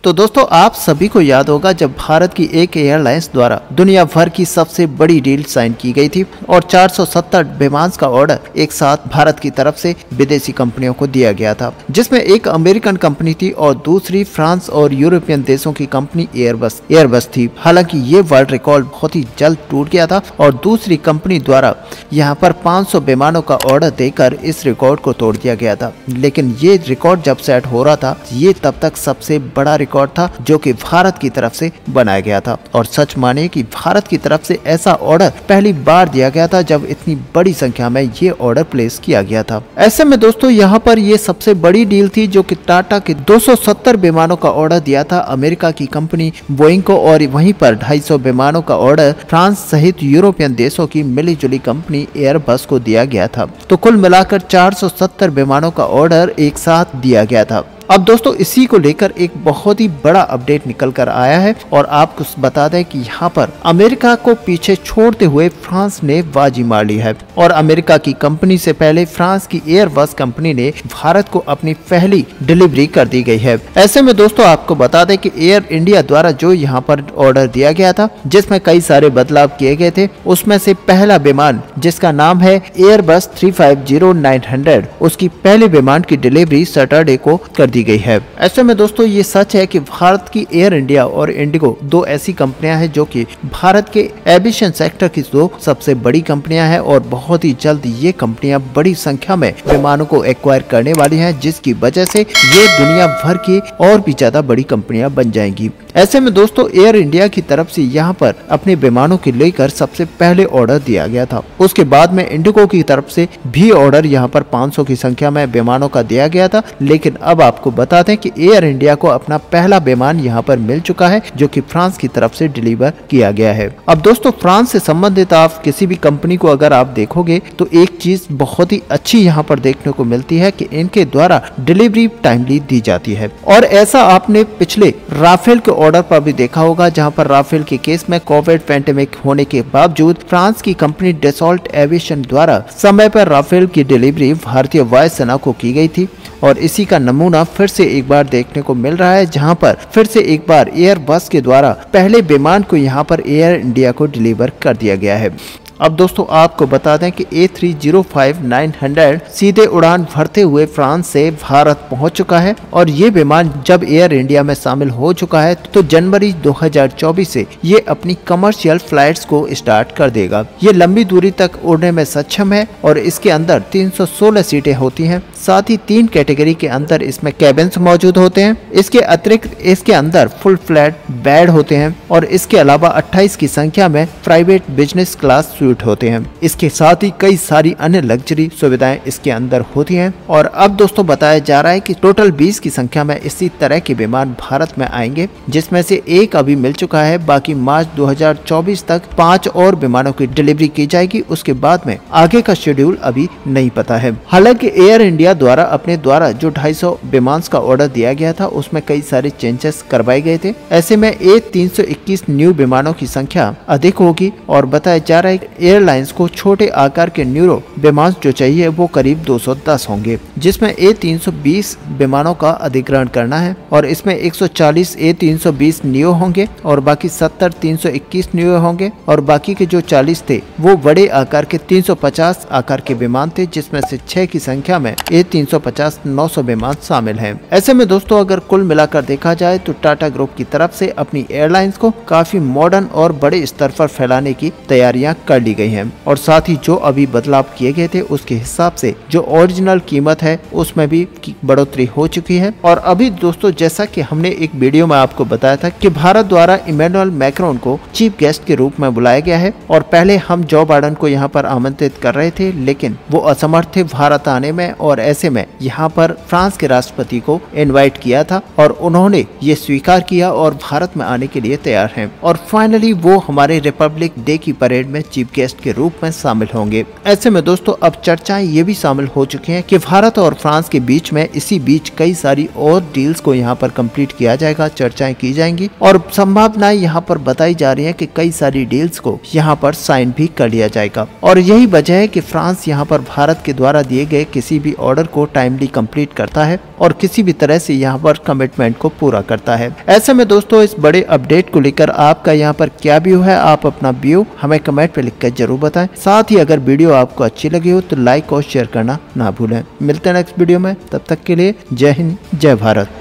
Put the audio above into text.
तो दोस्तों आप सभी को याद होगा जब भारत की एक एयरलाइंस द्वारा दुनिया भर की सबसे बड़ी डील साइन की गई थी और 470 विमान का ऑर्डर एक साथ भारत की तरफ से विदेशी कंपनियों को दिया गया था, जिसमें एक अमेरिकन कंपनी थी और दूसरी फ्रांस और यूरोपियन देशों की कंपनी एयरबस थी। हालांकि ये वर्ल्ड रिकॉर्ड बहुत ही जल्द टूट गया था और दूसरी कंपनी द्वारा यहाँ पर 500 विमानों का ऑर्डर देकर इस रिकॉर्ड को तोड़ दिया गया था। लेकिन ये रिकॉर्ड जब सेट हो रहा था, ये तब तक सबसे बड़ा रिकॉर्ड था जो कि भारत की तरफ से बनाया गया था। और सच मानिए कि भारत की तरफ से ऐसा ऑर्डर पहली बार दिया गया था जब इतनी बड़ी संख्या में ये ऑर्डर प्लेस किया गया था। ऐसे में दोस्तों यहाँ पर ये सबसे बड़ी डील थी जो कि टाटा के 270 विमानों का ऑर्डर दिया था अमेरिका की कंपनी बोइंग को, और वहीं पर 250 विमानों का ऑर्डर फ्रांस सहित यूरोपियन देशों की मिलीजुली कंपनी एयरबस को दिया गया था। तो कुल मिलाकर 470 विमानों का ऑर्डर एक साथ दिया गया था। अब दोस्तों इसी को लेकर एक बहुत ही बड़ा अपडेट निकल कर आया है और आपको बता दें कि यहाँ पर अमेरिका को पीछे छोड़ते हुए फ्रांस ने बाजी मार ली है और अमेरिका की कंपनी से पहले फ्रांस की एयरबस कंपनी ने भारत को अपनी पहली डिलीवरी कर दी गई है। ऐसे में दोस्तों आपको बता दें कि एयर इंडिया द्वारा जो यहाँ पर ऑर्डर दिया गया था, जिसमें कई सारे बदलाव किए गए थे, उसमें से पहला विमान जिसका नाम है एयरबस 350-900, उसकी पहले विमान की डिलीवरी सैटरडे को कर दी गई है। ऐसे में दोस्तों ये सच है कि भारत की एयर इंडिया और इंडिगो दो ऐसी कंपनियां हैं जो कि भारत के एविएशन सेक्टर की दो सबसे बड़ी कंपनियां हैं और बहुत ही जल्द ये कंपनियां बड़ी संख्या में विमानों को एक्वायर करने वाली हैं, जिसकी वजह से ये दुनिया भर की और भी ज्यादा बड़ी कंपनियां बन जाएंगी। ऐसे में दोस्तों एयर इंडिया की तरफ से यहाँ पर अपने विमानों के लेकर सबसे पहले ऑर्डर दिया गया था। उसके बाद में इंडिगो की तरफ से भी ऑर्डर यहाँ पर 500 की संख्या में विमानों का दिया गया था। लेकिन अब आपको बता दें कि एयर इंडिया को अपना पहला विमान यहाँ पर मिल चुका है जो कि फ्रांस की तरफ से डिलीवर किया गया है। अब दोस्तों फ्रांस से संबंधित आप किसी भी कंपनी को अगर आप देखोगे तो एक चीज बहुत ही अच्छी यहाँ पर देखने को मिलती है कि इनके द्वारा डिलीवरी टाइमली दी जाती है। और ऐसा आपने पिछले राफेल के ऑर्डर पर भी देखा होगा, जहां पर राफेल के केस में कोविड पैंडेमिक होने के बावजूद फ्रांस की कंपनी डसॉल्ट एविएशन द्वारा समय पर राफेल की डिलीवरी भारतीय वायुसेना को की गई थी। और इसी का नमूना फिर से एक बार देखने को मिल रहा है, जहां पर फिर से एक बार एयरबस के द्वारा पहले विमान को यहां पर एयर इंडिया को डिलीवर कर दिया गया है। अब दोस्तों आपको बता दें कि A305-900 सीधे उड़ान भरते हुए फ्रांस से भारत पहुंच चुका है और ये विमान जब एयर इंडिया में शामिल हो चुका है तो जनवरी 2024 से ये अपनी कमर्शियल फ्लाइट्स को स्टार्ट कर देगा। ये लंबी दूरी तक उड़ने में सक्षम है और इसके अंदर 316 सीटें होती हैं। साथ ही 3 कैटेगरी के अंदर इसमें कैबिन्स मौजूद होते हैं। इसके अतिरिक्त इसके अंदर फुल फ्लैट बेड होते हैं और इसके अलावा 28 की संख्या में प्राइवेट बिजनेस क्लास होते हैं। इसके साथ ही कई सारी अन्य लग्जरी सुविधाएं इसके अंदर होती हैं। और अब दोस्तों बताया जा रहा है कि टोटल 20 की संख्या में इसी तरह के विमान भारत में आएंगे, जिसमें से एक अभी मिल चुका है। बाकी मार्च 2024 तक 5 और विमानों की डिलीवरी की जाएगी। उसके बाद में आगे का शेड्यूल अभी नहीं पता है। हालांकि एयर इंडिया द्वारा अपने द्वारा जो 250 विमान का ऑर्डर दिया गया था उसमें कई सारे चेंजेस करवाए गए थे। ऐसे में A321 न्यू विमानों की संख्या अधिक होगी और बताया जा रहा है एयरलाइंस को छोटे आकार के न्यूरो विमान जो चाहिए वो करीब 210 होंगे, जिसमें A320 विमानों का अधिग्रहण करना है और इसमें 140 A320 नियो होंगे और बाकी 70 321 नियो होंगे और बाकी के जो 40 थे वो बड़े आकार के 350 आकार के विमान थे, जिसमें से 6 की संख्या में A350-900 विमान शामिल हैं। ऐसे में दोस्तों अगर कुल मिलाकर देखा जाए तो टाटा ग्रुप की तरफ से अपनी एयरलाइंस को काफी मॉडर्न और बड़े स्तर पर फैलाने की तैयारियां कर ली गई हैं। और साथ ही जो अभी बदलाव किए गए थे उसके हिसाब से जो ओरिजिनल कीमत है उसमें भी बढ़ोतरी हो चुकी है। और अभी दोस्तों जैसा कि हमने एक वीडियो में आपको बताया था कि भारत द्वारा इमैनुअल मैक्रोन को चीफ गेस्ट के रूप में बुलाया गया है और पहले हम जो बाइडेन को यहाँ पर आमंत्रित कर रहे थे, लेकिन वो असमर्थ थे भारत आने में और ऐसे में यहाँ पर फ्रांस के राष्ट्रपति को इनवाइट किया था और उन्होंने ये स्वीकार किया और भारत में आने के लिए तैयार हैं। और फाइनली वो हमारे रिपब्लिक डे की परेड में चीफ गेस्ट के रूप में शामिल होंगे। ऐसे में दोस्तों अब चर्चाएं ये भी शामिल हो चुकी हैं कि भारत और फ्रांस के बीच में इसी बीच कई सारी और डील्स को यहाँ पर कंप्लीट किया जाएगा, चर्चाएं की जाएंगी और संभावनाएं यहाँ पर बताई जा रही है कि कई सारी डील्स को यहाँ पर साइन भी कर लिया जाएगा। और यही वजह है कि फ्रांस यहाँ पर भारत के द्वारा दिए गए किसी भी ऑर्डर को टाइमली कंप्लीट करता है और किसी भी तरह से यहाँ पर कमिटमेंट को पूरा करता है। ऐसे में दोस्तों इस बड़े अपडेट को लेकर आपका यहाँ पर क्या व्यू है, आप अपना व्यू हमें कमेंट पे लिखकर जरूर बताएं। साथ ही अगर वीडियो आपको अच्छी लगी हो तो लाइक और शेयर करना ना भूलें। मिलते हैं नेक्स्ट वीडियो में, तब तक के लिए जय हिंद जय भारत।